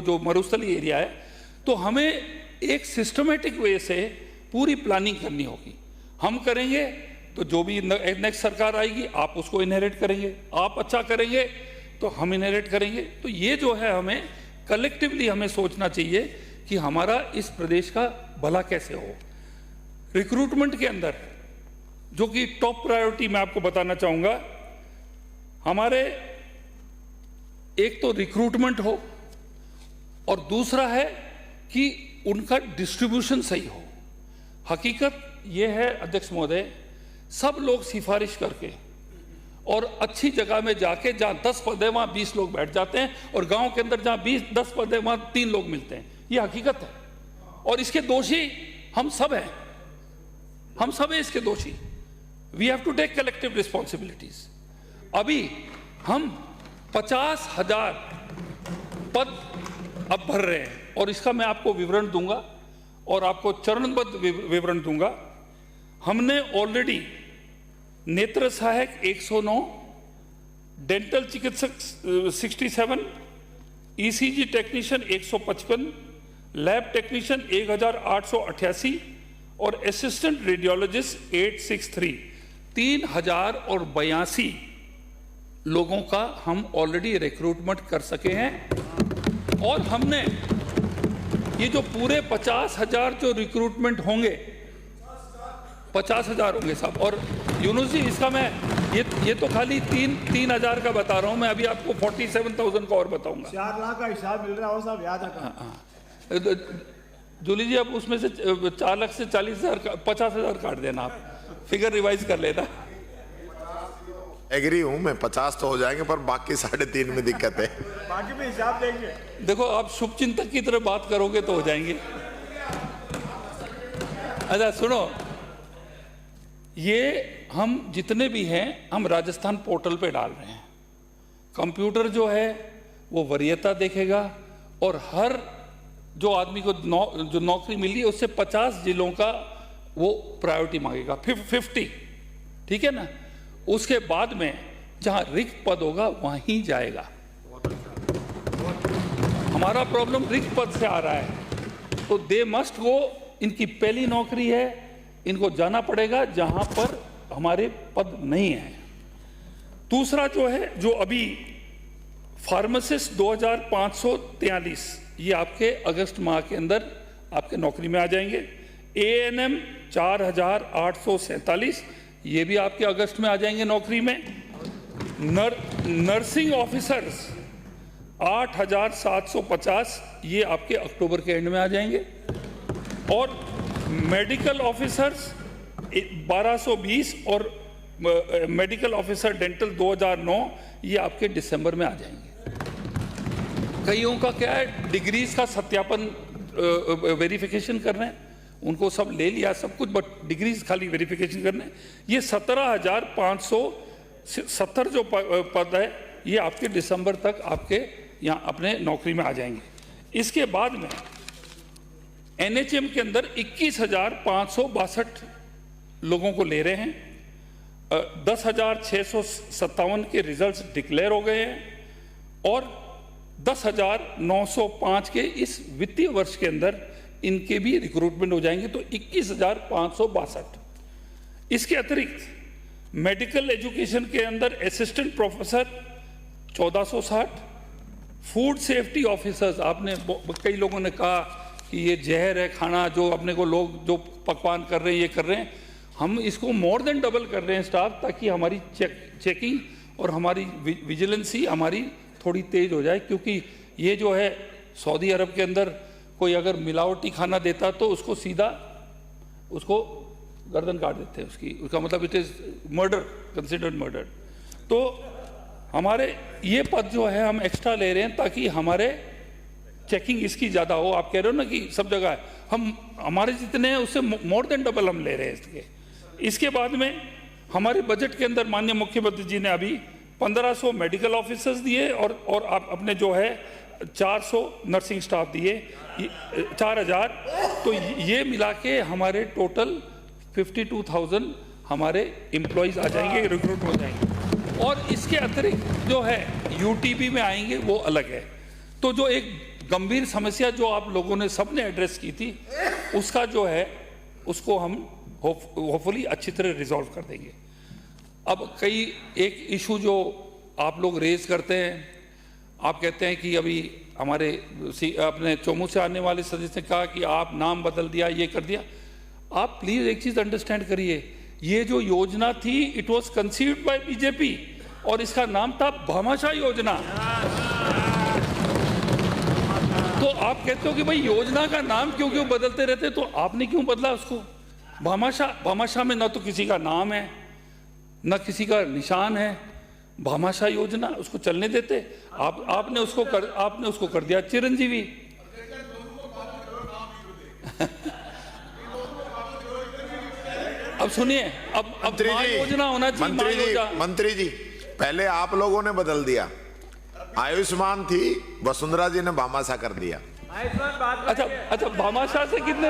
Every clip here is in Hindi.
जो मरुस्थली एरिया है, तो हमें एक सिस्टमेटिक वे से पूरी प्लानिंग करनी होगी। हम करेंगे तो जो भी नेक्स्ट सरकार आएगी आप उसको इनहेरिट करेंगे, आप अच्छा करेंगे तो हम इनहेरिट करेंगे। तो ये जो है हमें कलेक्टिवली हमें सोचना चाहिए कि हमारा इस प्रदेश का भला कैसे हो। रिक्रूटमेंट के अंदर जो कि टॉप प्रायोरिटी मैं आपको बताना चाहूँगा, हमारे एक तो रिक्रूटमेंट हो और दूसरा है कि उनका डिस्ट्रीब्यूशन सही हो। हकीकत ये है अध्यक्ष महोदय, सब लोग सिफारिश करके और अच्छी जगह में जाके जहाँ 10 पद है वहाँ 20 लोग बैठ जाते हैं, और गांव के अंदर जहाँ 10 पद है वहाँ 3 लोग मिलते हैं। ये हकीकत है और इसके दोषी हम सब हैं, हम सब हैं इसके दोषी। We have to take collective responsibilities. अभी हम 50,000 पद अब भर रहे हैं और इसका मैं आपको विवरण दूंगा और आपको चरणबद्ध विवरण दूंगा। हमने ऑलरेडी नेत्र सहायक 109, डेंटल चिकित्सक 67, ईसीजी टेक्नीशियन 155, लैब टेक्नीशियन 1888 और असिस्टेंट रेडियोलॉजिस्ट 863, 3082 लोगों का हम ऑलरेडी रिक्रूटमेंट कर सके हैं। और हमने ये जो पूरे 50,000 जो रिक्रूटमेंट होंगे, 50,000 होंगे साहब। और यूनुस जी, इसका मैं ये तो खाली 3,000 का बता रहा हूं, मैं अभी आपको 47,000 का और बताऊंगा। 4 लाख का हिसाब मिल रहा हो साहब, याद रखना। जूली जी, अब उसमें से 4 लाख से 40,000 50,000 काट देना, आप फिगर रिवाइज कर लेना। एग्री हूं मैं, 50 तो हो जाएंगे पर बाकी 3.5 में दिक्कत है। बाकी में हिसाब देंगे। देखो, आप शुभचिंतक की तरह बात करोगे तो हो जाएंगे। अच्छा सुनो, ये हम जितने भी हैं हम राजस्थान पोर्टल पे डाल रहे हैं। कंप्यूटर जो है वो वरीयता देखेगा और हर जो आदमी को जो नौकरी मिली है उससे 50 जिलों का वो प्रायोरिटी मांगेगा, 50, ठीक है ना। उसके बाद में जहां रिक्त पद होगा वहीं जाएगा। हमारा प्रॉब्लम रिक्त पद से आ रहा है, तो दे मस्ट गो। इनकी पहली नौकरी है, इनको जाना पड़ेगा जहां पर हमारे पद नहीं है। दूसरा जो है, जो अभी फार्मासिस्ट 2543, ये आपके अगस्त माह के अंदर आपके नौकरी में आ जाएंगे। ANM 4847, ये भी आपके अगस्त में आ जाएंगे नौकरी में। नर्सिंग ऑफिसर्स 8,750, ये आपके अक्टूबर के एंड में आ जाएंगे। और मेडिकल ऑफिसर्स 1220 और मेडिकल ऑफिसर डेंटल 2009, ये आपके दिसंबर में आ जाएंगे। कईयों का क्या है, डिग्रीज का सत्यापन वेरिफिकेशन कर रहे हैं, उनको सब ले लिया सब कुछ, बट डिग्रीज खाली वेरिफिकेशन करने। ये 17,570 जो पद है ये आपके दिसंबर तक आपके यहाँ अपने नौकरी में आ जाएंगे। इसके बाद में NHM के अंदर 21,562 लोगों को ले रहे हैं। 10,657 के रिजल्ट्स डिक्लेयर हो गए हैं और 10,905 के इस वित्तीय वर्ष के अंदर इनके भी रिक्रूटमेंट हो जाएंगे, तो 21,562। इसके अतिरिक्त मेडिकल एजुकेशन के अंदर assistant professor 1460, food safety officers, आपने कई लोगों ने कहा कि ये जहर है खाना, जो अपने को लोग जो पकवान कर रहे हैं, ये कर रहे हैं। हम इसको मोर देन डबल कर रहे हैं स्टाफ, ताकि हमारी चेकिंग और हमारी विजिलेंसी हमारी थोड़ी तेज हो जाए। क्योंकि ये जो है सऊदी अरब के अंदर कोई अगर मिलावटी खाना देता तो उसको सीधा उसको गर्दन काट देते हैं उसका मतलब it is murder, considered murder. तो हमारे ये पद जो है हम एक्स्ट्रा ले रहे हैं ताकि हमारे चेकिंग इसकी ज़्यादा हो। आप कह रहे हो ना कि सब जगह है, हम हमारे जितने हैं उससे मोर देन डबल हम ले रहे हैं इसके। इसके बाद में हमारे बजट के अंदर माननीय मुख्यमंत्री जी ने अभी 1500 मेडिकल ऑफिसर्स दिए और आप अपने जो है 400 नर्सिंग स्टाफ दिए, 4,000। तो ये मिला के हमारे टोटल 52,000 हमारे एम्प्लॉयज़ आ जाएंगे, रिक्रूट हो जाएंगे। और इसके अतिरिक्त जो है UTP में आएंगे वो अलग है। तो जो एक गंभीर समस्या जो आप लोगों ने सबने एड्रेस की थी, उसका जो है उसको हम होपफुली अच्छी तरह रिजॉल्व कर देंगे। अब कई एक इशू जो आप लोग रेज करते हैं, आप कहते हैं कि अभी हमारे अपने चोमू से आने वाले सदस्य ने कहा कि आप नाम बदल दिया, ये कर दिया। आप प्लीज एक चीज अंडरस्टैंड करिए, ये जो योजना थी it was conceived by BJP और इसका नाम था भामाशाह योजना। तो आप कहते हो कि भाई योजना का नाम क्यों क्यों बदलते रहते, तो आपने क्यों बदला उसको? भामाशाह में न तो किसी का नाम है न किसी का निशान है। भामाशाह योजना उसको चलने देते, आपने उसको कर दिया चिरंजीवी। अब सुनिए, अब योजना होना चाहिए। मंत्री जी पहले आप लोगों ने बदल दिया, आयुष्मान थी, वसुंधरा जी ने भामाशाह कर दिया। अच्छा भामाशाह से कितने?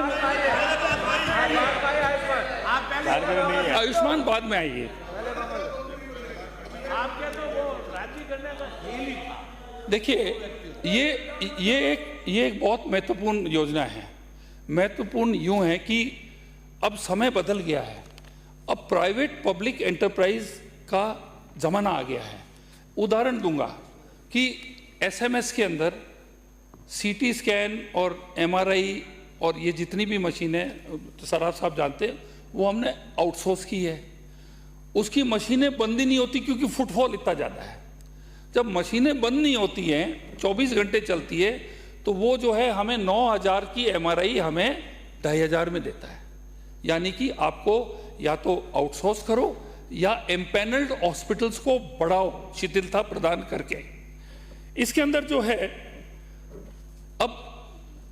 आयुष्मान बाद में आइए। देखिए ये एक बहुत महत्वपूर्ण योजना है। महत्वपूर्ण यूं है कि अब समय बदल गया है, अब प्राइवेट पब्लिक एंटरप्राइज का जमाना आ गया है। उदाहरण दूंगा कि एसएमएस के अंदर सीटी स्कैन और एमआरआई और ये जितनी भी मशीनें सराफ साहब जानते हैं, वो हमने आउटसोर्स की है। उसकी मशीनें बंद ही नहीं होती क्योंकि फुटफॉल इतना ज़्यादा है। जब मशीनें बंद नहीं होती हैं, 24 घंटे चलती है, तो वो जो है हमें 9,000 की एमआरआई हमें 2,500 में देता है। यानी कि आपको या तो आउटसोर्स करो या एम्पैनल्ड हॉस्पिटल्स को बढ़ाओ, शिथिलता प्रदान करके। इसके अंदर जो है, अब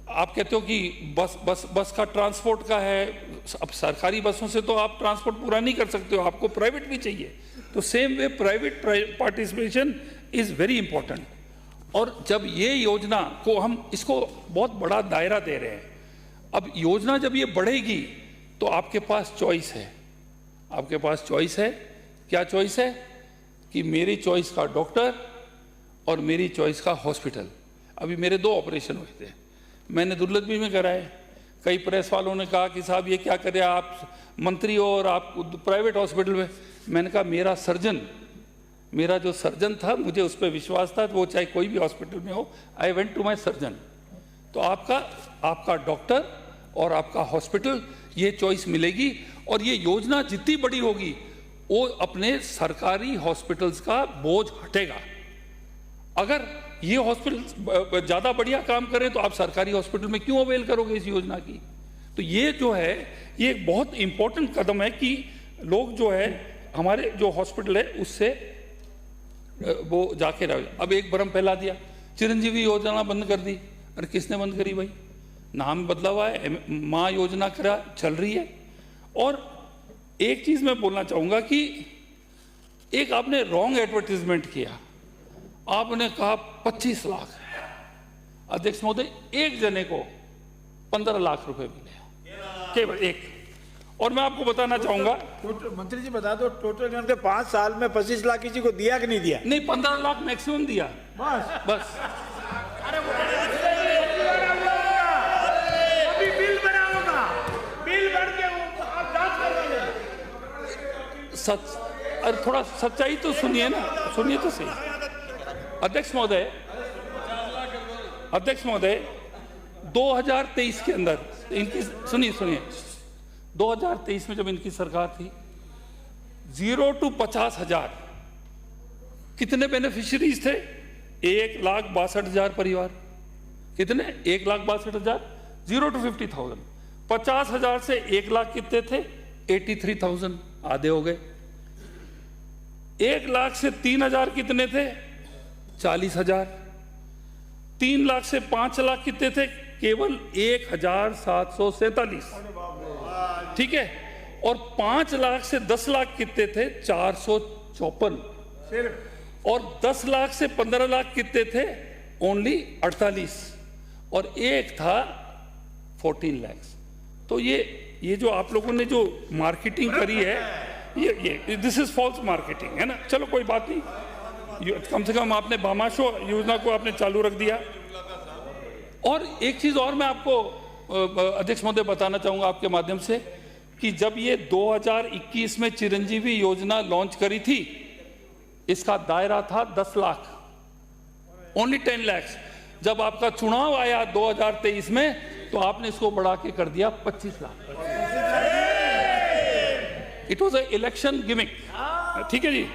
आप कहते हो कि बस का ट्रांसपोर्ट का है, अब सरकारी बसों से तो आप ट्रांसपोर्ट पूरा नहीं कर सकते हो, आपको प्राइवेट भी चाहिए। तो same way private participation is very important. और जब ये योजना को हम इसको बहुत बड़ा दायरा दे रहे हैं, अब योजना जब ये बढ़ेगी तो आपके पास चॉइस है। आपके पास चॉइस है, क्या चॉइस है? कि मेरी चॉइस का डॉक्टर और मेरी चॉइस का हॉस्पिटल। अभी मेरे 2 ऑपरेशन हुए थे, मैंने दुर्लभवी में कराए। कई प्रेस वालों ने कहा कि साहब ये क्या करें, आप मंत्री हो और आप प्राइवेट हॉस्पिटल में। मैंने कहा मेरा जो सर्जन था, मुझे उस पर विश्वास था, वो चाहे कोई भी हॉस्पिटल में हो, I went to my surgeon. तो आपका डॉक्टर और आपका हॉस्पिटल, ये चॉइस मिलेगी। और ये योजना जितनी बड़ी होगी वो अपने सरकारी हॉस्पिटल्स का बोझ हटेगा। अगर ये हॉस्पिटल ज़्यादा बढ़िया काम करें तो आप सरकारी हॉस्पिटल में क्यों अवेल करोगे इस योजना की? तो ये जो है, ये एक बहुत इंपॉर्टेंट कदम है कि लोग जो है हमारे जो हॉस्पिटल है उससे वो जाके रहे। अब एक भ्रम फैला दिया, चिरंजीवी योजना बंद कर दी। अरे किसने बंद करी भाई? नाम बदला हुआ है, माँ योजना करा चल रही है। और एक चीज मैं बोलना चाहूंगा कि एक आपने रॉन्ग एडवर्टीजमेंट किया। आपने कहा 25 लाख। अध्यक्ष महोदय, एक जने को 15 लाख रुपए मिले, केवल एक। और मैं आपको बताना चाहूंगा, मंत्री जी बता दो टोटल इन्होंने 5 साल में 25 लाख किसी को दिया कि नहीं दिया? नहीं, 15 लाख मैक्सिमम दिया बस। अभी बिल बना होगा, बिल भर के आप जांच करवाइए। अरे थोड़ा सच्चाई तो सुनिए ना, सुनिए तो सही। अध्यक्ष महोदय 2023 के अंदर इनकी सुनिए 2023 में जब इनकी सरकार थी, 0 to 50,000 कितने बेनिफिशियरीज थे? 1,62,000 परिवार। कितने? 1,62,000। 0 to 50,000, 50,000 से 1 लाख कितने थे? 83,000, आधे हो गए। 1 लाख से 3,000 कितने थे? 40,000। 3 लाख से 5 लाख कितने थे? केवल 1,747। ठीक है। और 5 लाख से 10 लाख कितने थे? 454। और 10 लाख से 15 लाख कितने थे? ओनली 48। और एक था 14 लाख। तो ये जो आप लोगों ने जो मार्केटिंग करी है, ये दिस इज फॉल्स मार्केटिंग है ना। चलो कोई बात नहीं, कम से कम आपने भामाशाह योजना को आपने चालू रख दिया। और एक चीज और मैं आपको अध्यक्ष महोदय बताना चाहूंगा आपके माध्यम से कि जब ये 2021 में चिरंजीवी योजना लॉन्च करी थी, इसका दायरा था 10 लाख, ओनली 10 lakhs। जब आपका चुनाव आया 2023 में तो आपने इसको बढ़ा के कर दिया 25 lakh. It was a election gimmick, ठीक है जी।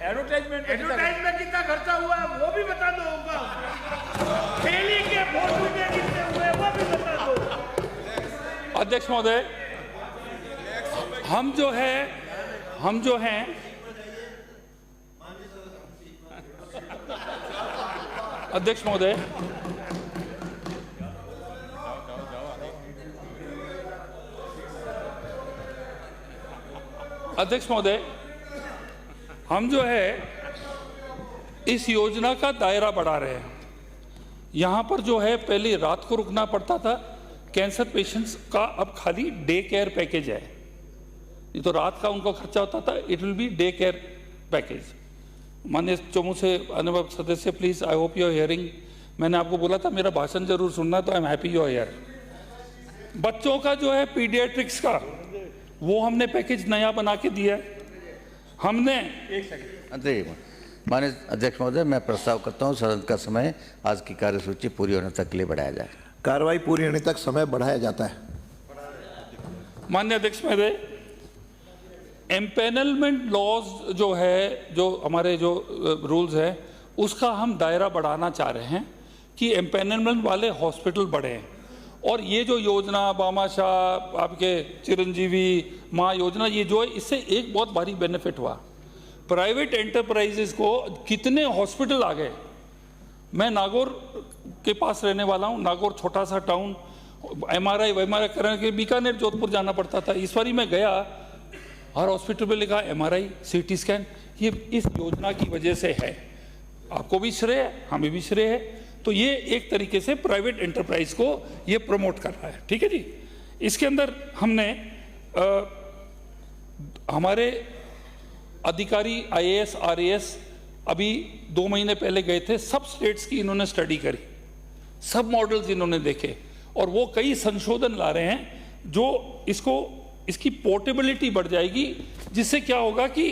एडवर्टाइजमेंट एडवर्टाइजमेंट कितना खर्चा हुआ है वो भी बता दो हमको। थैली के फोटो के कितने हुए वो भी बता दो। अध्यक्ष महोदय, हम जो हैं अध्यक्ष महोदय, हम जो है इस योजना का दायरा बढ़ा रहे हैं। यहां पर जो है पहले रात को रुकना पड़ता था, कैंसर पेशेंट्स का अब खाली डे केयर पैकेज है। ये तो रात का उनको खर्चा होता था, it will be day care package. माननीय चमू से अनुभव सदस्य, please I hope you are hearing. मैंने आपको बोला था मेरा भाषण जरूर सुनना, तो I am happy you are here. बच्चों का जो है पीडियाट्रिक्स का वो हमने पैकेज नया बना के दिया है। हमने माननीय अध्यक्ष महोदय, मैं प्रस्ताव करता हूं सदन का समय आज की कार्यसूची पूरी होने तक के लिए बढ़ाया जाए। कार्रवाई पूरी होने तक समय बढ़ाया जाता है। माननीय अध्यक्ष महोदय, एम्पेनलमेंट लॉज जो है, जो हमारे जो रूल्स है, उसका हम दायरा बढ़ाना चाह रहे हैं कि एम्पेनलमेंट वाले हॉस्पिटल बढ़े हैं। और ये जो योजना भामाशाह, आपके चिरंजीवी माँ योजना, ये जो है इससे एक बहुत भारी बेनिफिट हुआ। प्राइवेट एंटरप्राइजेस को कितने हॉस्पिटल आ गए। मैं नागौर के पास रहने वाला हूँ, नागौर छोटा सा टाउन, MRI करने के बीकानेर जोधपुर जाना पड़ता था। इस बारी मैं गया, हर हॉस्पिटल में लिखा MRI CT स्कैन। ये इस योजना की वजह से है। आपको भी श्रेय है, हमें भी श्रेय है। तो ये एक तरीके से प्राइवेट एंटरप्राइज को ये प्रमोट कर रहा है, ठीक है जी। इसके अंदर हमने हमारे अधिकारी IAS RAS अभी 2 महीने पहले गए थे, सब स्टेट्स की इन्होंने स्टडी करी, सब मॉडल्स इन्होंने देखे और वो कई संशोधन ला रहे हैं जो इसकी पोर्टेबिलिटी बढ़ जाएगी, जिससे क्या होगा कि